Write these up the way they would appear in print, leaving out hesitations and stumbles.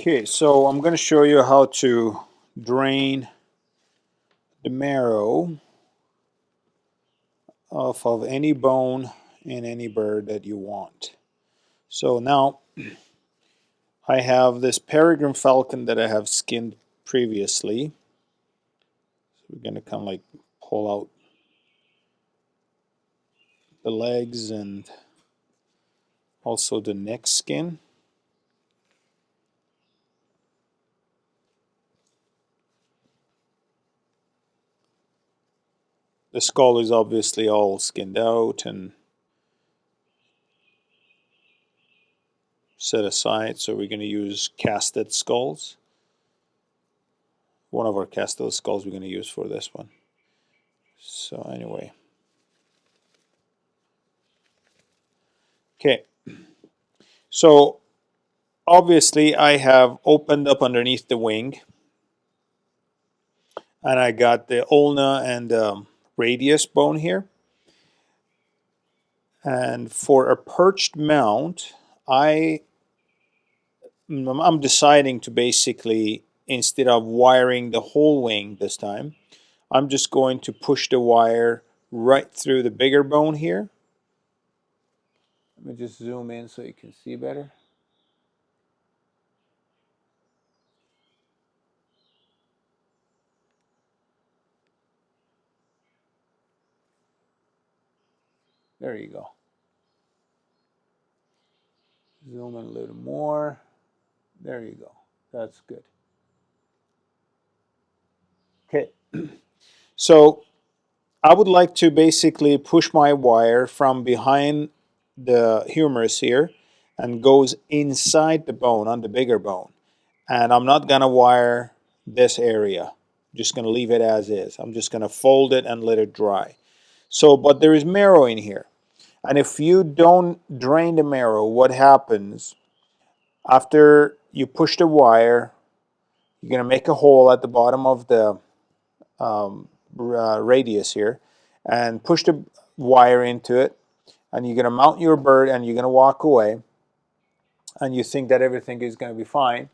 Okay, so I'm going to show you how to drain the marrow off of any bone in any bird that you want. So now I have this peregrine falcon that I have skinned previously. So we're going to kind of like pull out the legs and also the neck skin. The skull is obviously all skinned out and set aside, so we're going to use casted skulls. One of our casted skulls we're going to use for this one. So anyway. Okay. So obviously I have opened up underneath the wing. And I got the ulna and radius bone here. And for a perched mount, I'm deciding to basically, instead of wiring the whole wing this time, I'm just going to push the wire right through the bigger bone here. Let me just zoom in so you can see better. There you go. Zoom in a little more. There you go. That's good. Okay. So I would like to basically push my wire from behind the humerus here and goes inside the bone, on the bigger bone. And I'm not going to wire this area. I'm just going to leave it as is. I'm just going to fold it and let it dry. So, but there is marrow in here. And if you don't drain the marrow, what happens after you push the wire, you're going to make a hole at the bottom of the radius here and push the wire into it, and you're going to mount your bird and you're going to walk away and you think that everything is going to be fine.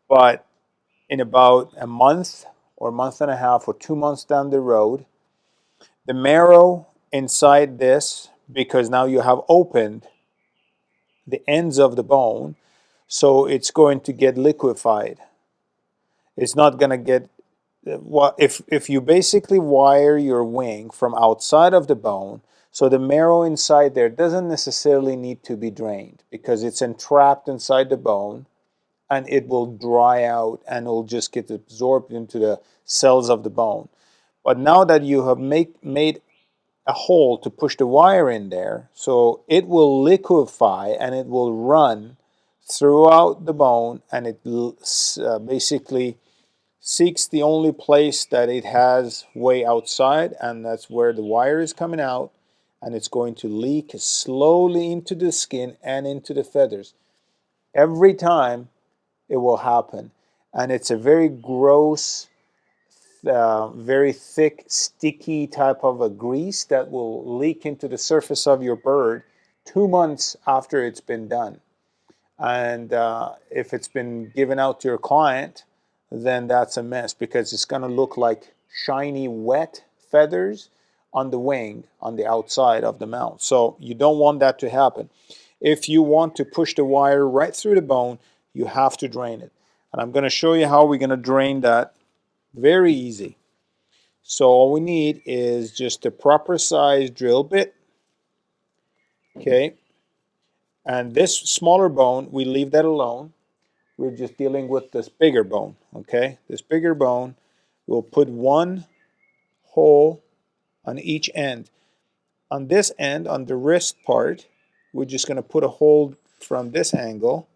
But in about a month or month and a half or 2 months down the road, the marrow inside this, because now you have opened the ends of the bone, so it's going to get liquefied. It's not going to get, if you basically wire your wing from outside of the bone, so the marrow inside there doesn't necessarily need to be drained because it's entrapped inside the bone, and it will dry out and it will just get absorbed into the cells of the bone. But now that you have made a hole to push the wire in there, so it will liquefy and it will run throughout the bone, and it basically seeks the only place that it has way outside, and that's where the wire is coming out, and it's going to leak slowly into the skin and into the feathers. Every time it will happen, and it's a very gross, very thick, sticky type of a grease that will leak into the surface of your bird 2 months after it's been done. And if it's been given out to your client, then that's a mess, because it's going to look like shiny, wet feathers on the wing, on the outside of the mount. So you don't want that to happen. If you want to push the wire right through the bone, you have to drain it. And I'm going to show you how we're going to drain that. Very easy. So all we need is just a proper size drill bit. Okay. And this smaller bone, we leave that alone. We're just dealing with this bigger bone, okay? This bigger bone, we'll put one hole on each end. On this end, on the wrist part, we're just going to put a hole from this angle.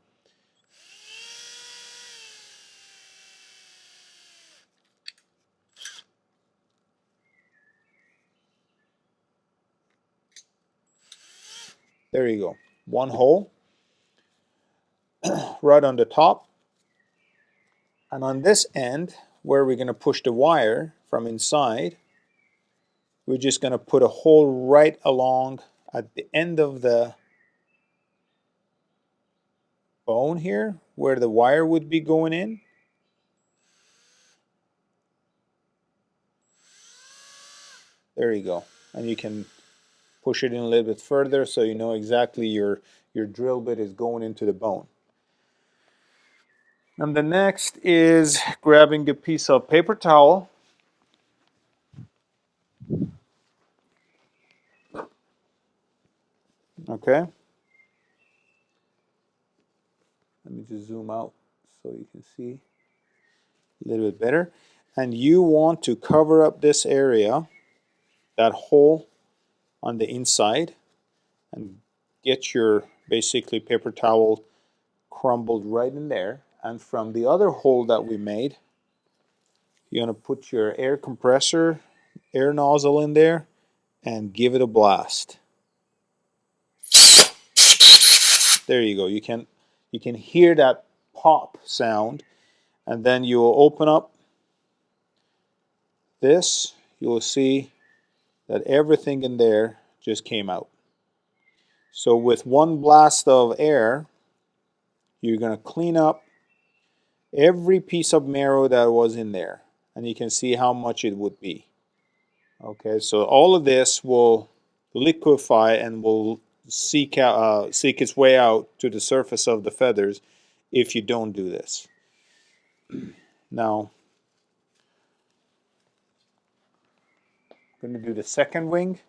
There you go. One hole right on the top. And on this end, where we're going to push the wire from inside, we're just going to put a hole right along at the end of the bone here, where the wire would be going in. There you go. And you can push it in a little bit further so you know exactly your drill bit is going into the bone. And the next is grabbing a piece of paper towel. Okay. Let me just zoom out so you can see a little bit better. And you want to cover up this area, that hole on the inside, and get your basically paper towel crumbled right in there. And from the other hole that we made, you're going to put your air compressor, air nozzle in there and give it a blast. There you go. You can hear that pop sound, and then you will open up this. You will see that everything in there just came out. So with one blast of air, you're going to clean up every piece of marrow that was in there, and you can see how much it would be. Okay, so all of this will liquefy and will seek its way out to the surface of the feathers if you don't do this. Now, I'm going to do the second wing.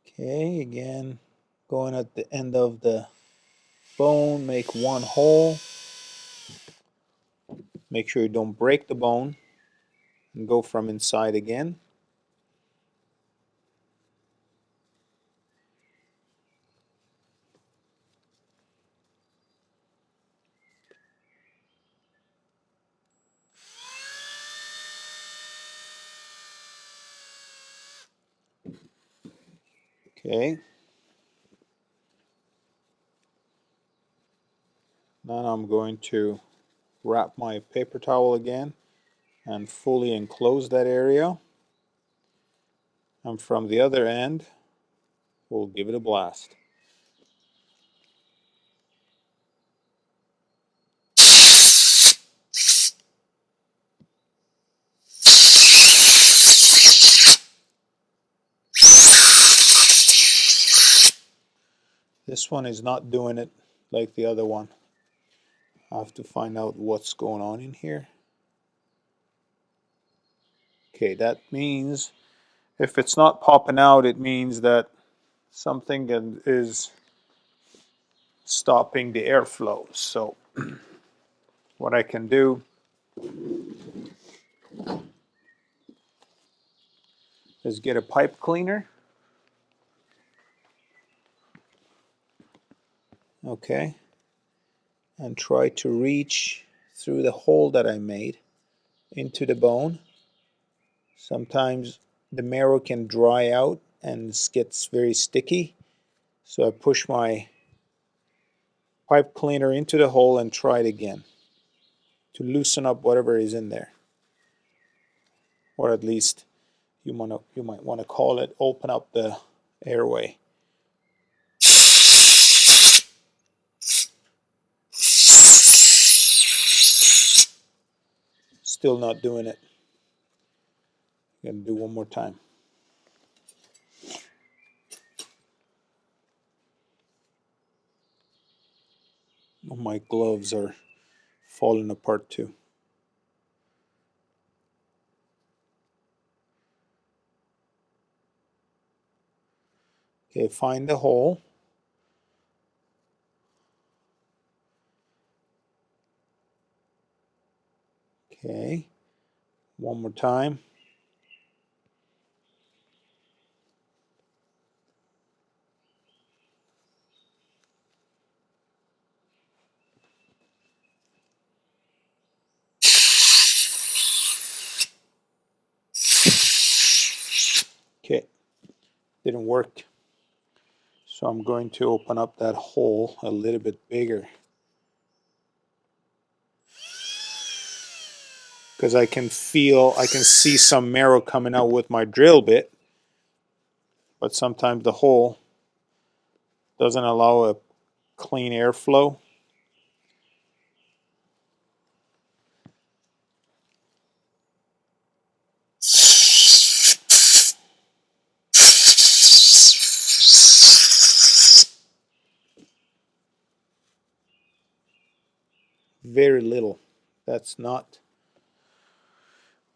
Okay, again, going at the end of the bone, make one hole. Make sure you don't break the bone, and go from inside again. Okay. Now I'm going to wrap my paper towel again and fully enclose that area. And from the other end, we'll give it a blast. This one is not doing it like the other one. I have to find out what's going on in here. Okay, that means if it's not popping out, it means that something is stopping the airflow. So what I can do is get a pipe cleaner. Okay, and try to reach through the hole that I made into the bone. Sometimes the marrow can dry out and it gets very sticky. So I push my pipe cleaner into the hole and try it again to loosen up whatever is in there. Or at least you might want to call it open up the airway. Still not doing it. Gonna do one more time. Oh, my gloves are falling apart too. Okay, find the hole. Okay, one more time. Okay, didn't work. So I'm going to open up that hole a little bit bigger. because I can see some marrow coming out with my drill bit, but sometimes the hole doesn't allow a clean airflow. Very little. That's not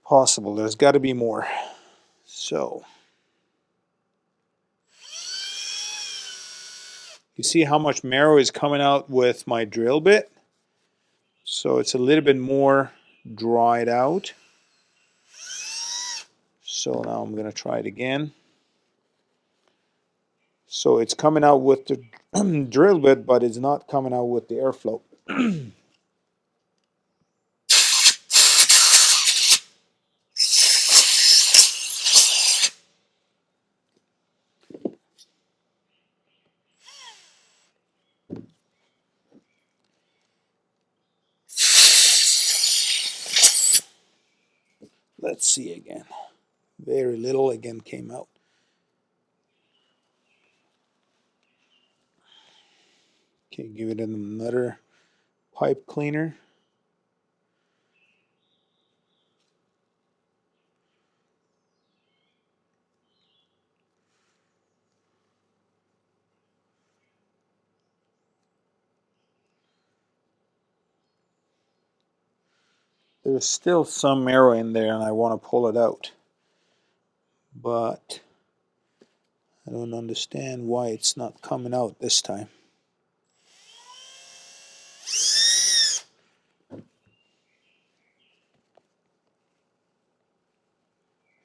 possible. There's got to be more. So you see how much marrow is coming out with my drill bit? So it's a little bit more dried out. So now I'm going to try it again. So it's coming out with the drill bit, but it's not coming out with the airflow. Let's see again. Very little again came out. Okay, give it another pipe cleaner. There's still some marrow in there and I want to pull it out. But I don't understand why it's not coming out this time.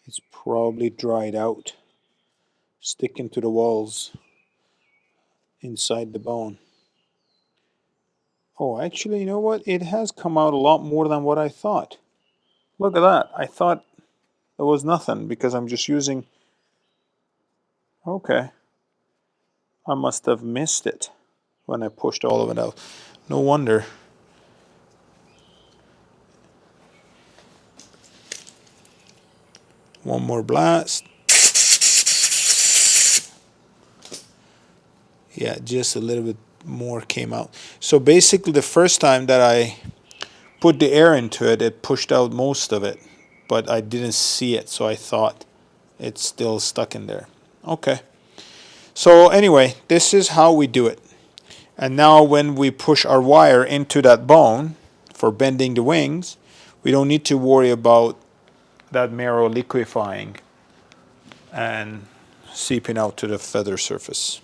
It's probably dried out, sticking to the walls inside the bone. Oh, actually, you know what? It has come out a lot more than what I thought. Look at that. I thought there was nothing because I'm just using... Okay. I must have missed it when I pushed all of it out. No wonder. One more blast. Yeah, just a little bit more came out. So basically the first time that I put the air into it, it pushed out most of it. But I didn't see it, so I thought it's still stuck in there. Okay. So anyway, this is how we do it. And now when we push our wire into that bone for bending the wings, we don't need to worry about that marrow liquefying and seeping out to the feather surface.